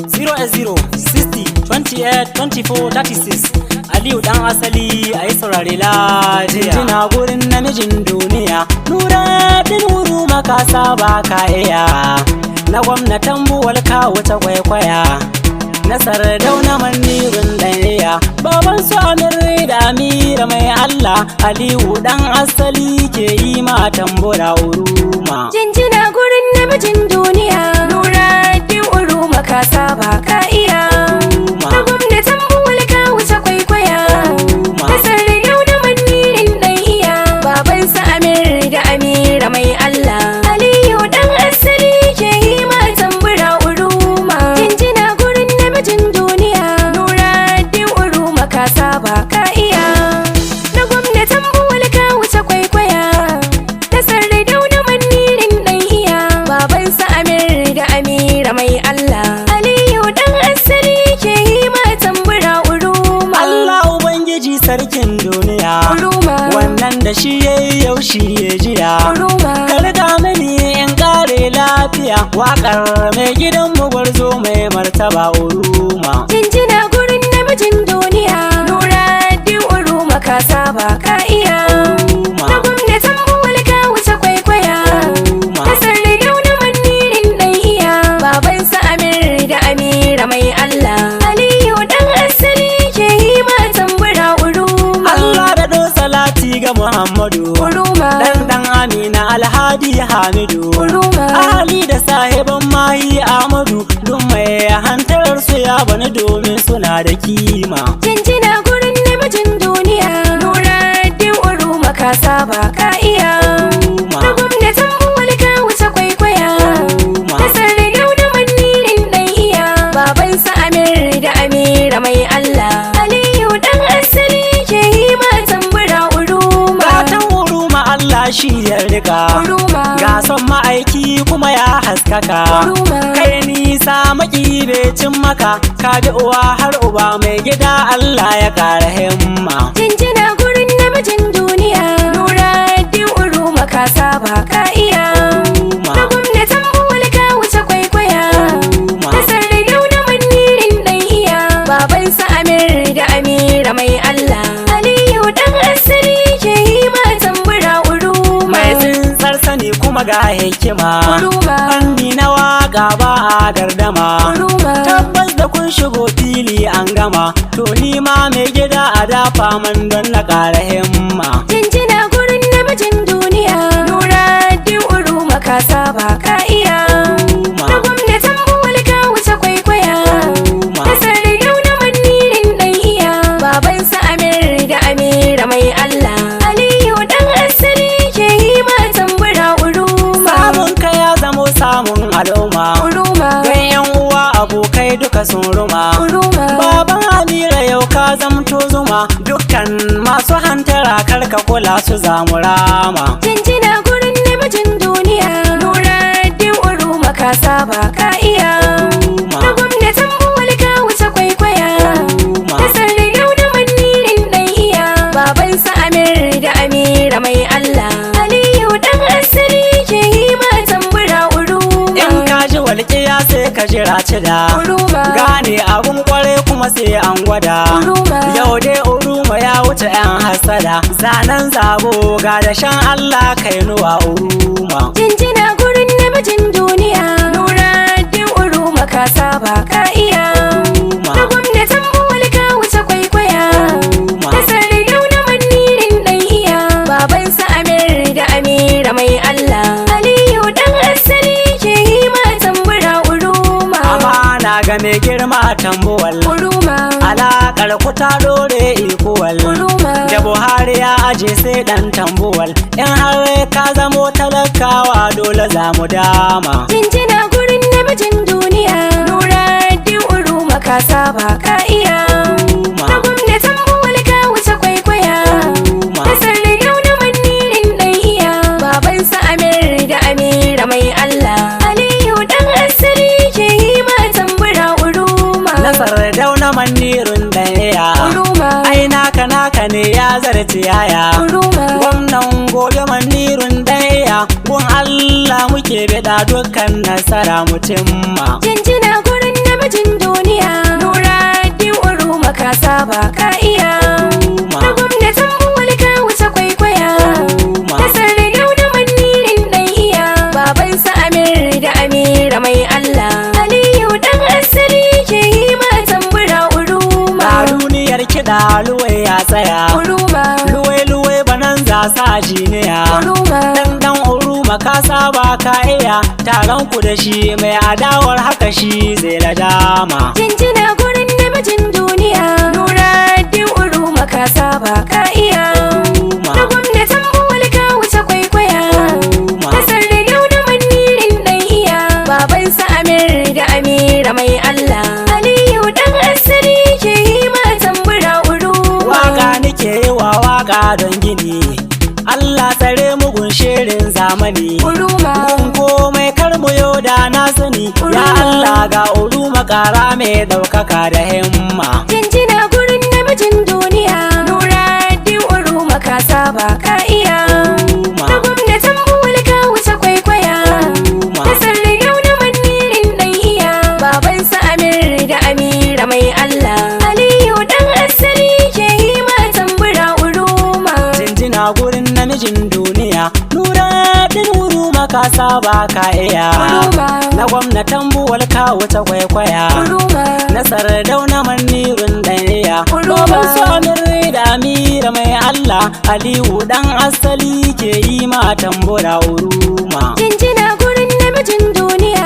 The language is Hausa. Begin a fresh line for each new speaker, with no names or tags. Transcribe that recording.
0 60 28 24 36 Aliyu dan asali a yi saurare lafiya. Jinjina gurin namijin duniya, Nuruddin Uru makasa ba ka iya. Na gwamnatin buwal ka wuce kwaikwaya, na Sardauna Manirun ɗaya. Baban su Amir da Amira mai Allah, Aliyu dan asali ke yi ma tambura uruma.
Jinjina gurin namijin duniya, Nuruddin Uru makasa ba ka iya. Na gwamnatin buwal ka wuce kwaikwaya, na Sardauna Manirun ɗaya. Baban su Amir da Amira mai Allah, Aliyu dan asali ke yi ma tambura uruma. Jinjina gurin namijin duniya, Nuruddin Uru makasa ba ka iya. Na gwamnatin buwal ka wuce kwaikwaya, na Sardauna Manirun ɗaya. Baban su Amir da Amira mai Allah, Aliyu dan asali ke yi ma tambura uruma.
Allah Ubangiji sarkin duniya,
Uruma,
wannan da shi yayi yau shi ya jira.
uruma,
Ka riga mani in kare lafiya, waƙar mai gidan mu gwarzo mai martaba uruma.
jinjina gurin namijin duniya, Nuruddin Uru makasa ba ka iya. Na gwamnatin buwal ka wuce kwaikwaya, na Sardauna Manirun ɗaya. Baban su Amir da Amira mai Allah, Aliyu dan asali ke yi ma tambura uruma.
Allah da ɗo salati ga Muhammadu,
Uruma,
dan Amina Alhadi Hamidu,
uruma,
Ali da sahiban mahi Ahmadu, duk mai hantarar su ya bani domin suna da kima.
jinjina gurin namijin duniya, Nuruddin Uru makasa ba ka iya. Na gwamnatin buwal ka wuce kwaikwaya, na Sardauna Manirun ɗaya. Baban su Amir da Amira mai Allah, Aliyu dan asali ke yi ma tambura uruma.
Gatan uruma Allah shi ya rika,
Uruma,
ga son ma'aiki kuma ya haskaka.
uruma,
Kai nisa maki bai cin maka, ka bi uwa har uba mai gida Allah ya kara himma.
jinjina gurin namijin duniya, Nuruddin Uru makasa ba ka iya. Na gwamnatin buwal ka wuce kwaikwaya, na Sardauna Manirun ɗaya. Baban su Amir da Amira mai Allah, Aliyu dan asali ke yi ma tambura uruma.
Mai tsintsar sani kuma ga hikima,
Uruma,
fanni na waƙa ba a gardama.
uruma,
Tabbas da kun shigo fili an gama, to ni ma mai gida a dafa man don na ƙara himma.
jinjina gurin namijin duniya, Nuruddin Uru makasa ba ka iya. Na gwamnatin buwal ka wuce kwaikwaya, na Sardauna Manirun ɗaya. Baban su Amir da Amira mai Allah, Aliyu dan asali ke yi ma tambura uruma.
Samun ka ya zamo samun al'umma,
Uruma,
don yan uwa abokai duka sun ruma.
uruma,
Baban Amira yau ka zamto zuma, dukkan masu hantara karka kula su zamu rama.
jinjina gurin namijin duniya, Nuruddin Uru makasa ba ka iya. Na gwamnatin buwal ka wuce kwaikwaya, na Sardauna Manirun ɗaya. Baban su Amir da Amira mai Allah, Aliyu dan asali ke yi ma tambura uruma.
In ka ji walƙiya sai ka jira cida,
Uruma,
gane abun kware kuma sai an gwada.
uruma,
Yau dai uruma ya wuce 'yan hasada, zanen zabo ga da shan Allah kai nuwa uruma.
jinjina gurin namijin duniya, Nuruddin Uru makasa ba ka iya. Na gwamnatin buwal ka wuce kwaikwaya, na Sardauna Manirun ɗaya. Baban su Amir da Amira mai Allah, Aliyu dan asali ke yi ma tambura uruma.
Amana ga mai girma tambuwal,
Uruma,
alaƙar ku ta dore ikuwal.
uruma,
Da Buhari ya aje sai ɗan tambuwal, in har ka zamo talakawa dole za mu dama.
jinjina gurin namijin duniya, Nuruddin Uru makasa ba ka iya. Na gwamnatin buwal ka wuce kwaikwaya, na Sardauna Manirun ɗaya. Baban su Amir da Amira mai Allah, Aliyu dan asali ke yi ma tambura uruma.
Na Sardauna Manirun ɗaya,
Uruma,
ai naka ne ya zarce yaya.
uruma,
Gwamnan gobe Manirun ɗaya, gun Allah muke bida dukkan nasara mutumma.
jinjina gurin namijin
masu ajiniya
Uruma.
dan uruma ka saba ka iya taron ku da shi mai adawar haka shi zai ladama
Jinjina gurin namijin duniya Nuruddin Uruma ka saba ka iya
Uruma.
Na gwamnatin buwal ka wuce kwaikwaya
Uruma.
Kasar da yau da manirin dan iya Babansa Amir da Amira mai Allah Aliyu dan asiri ke yi ma tambura Uruma.
waka nike yi wa waka don gini Allah tsare mugun shirin zamani
Uruma.
Kun komai karmu yau da na sani ya Allah ga uruma kara mai daukaka da himma
Jinjina gurin namijin duniya Nuruddin Uruma ka saba ka iya
Uruma.
Na gwamnatin buwal ka wuce kwaikwaya
Uruma.
Kasar da yau da manirin dan iya Babansa Amir da Amira mai Allah Aliyu dan asali ke yi ma tambura Uruma.
jinjina gurin namijin duniya Nuruddin uruma ka saba ka iya
Uruma.
na gwamnatin buwal ka wuce kwaikwaya
Uruma.
na sardauna manirin dan iya
Uruma.
domin su Amir da Amira mai Allah Aliyu dan asali ke yi ma tambura uruma
Jinjina gurin namijin duniya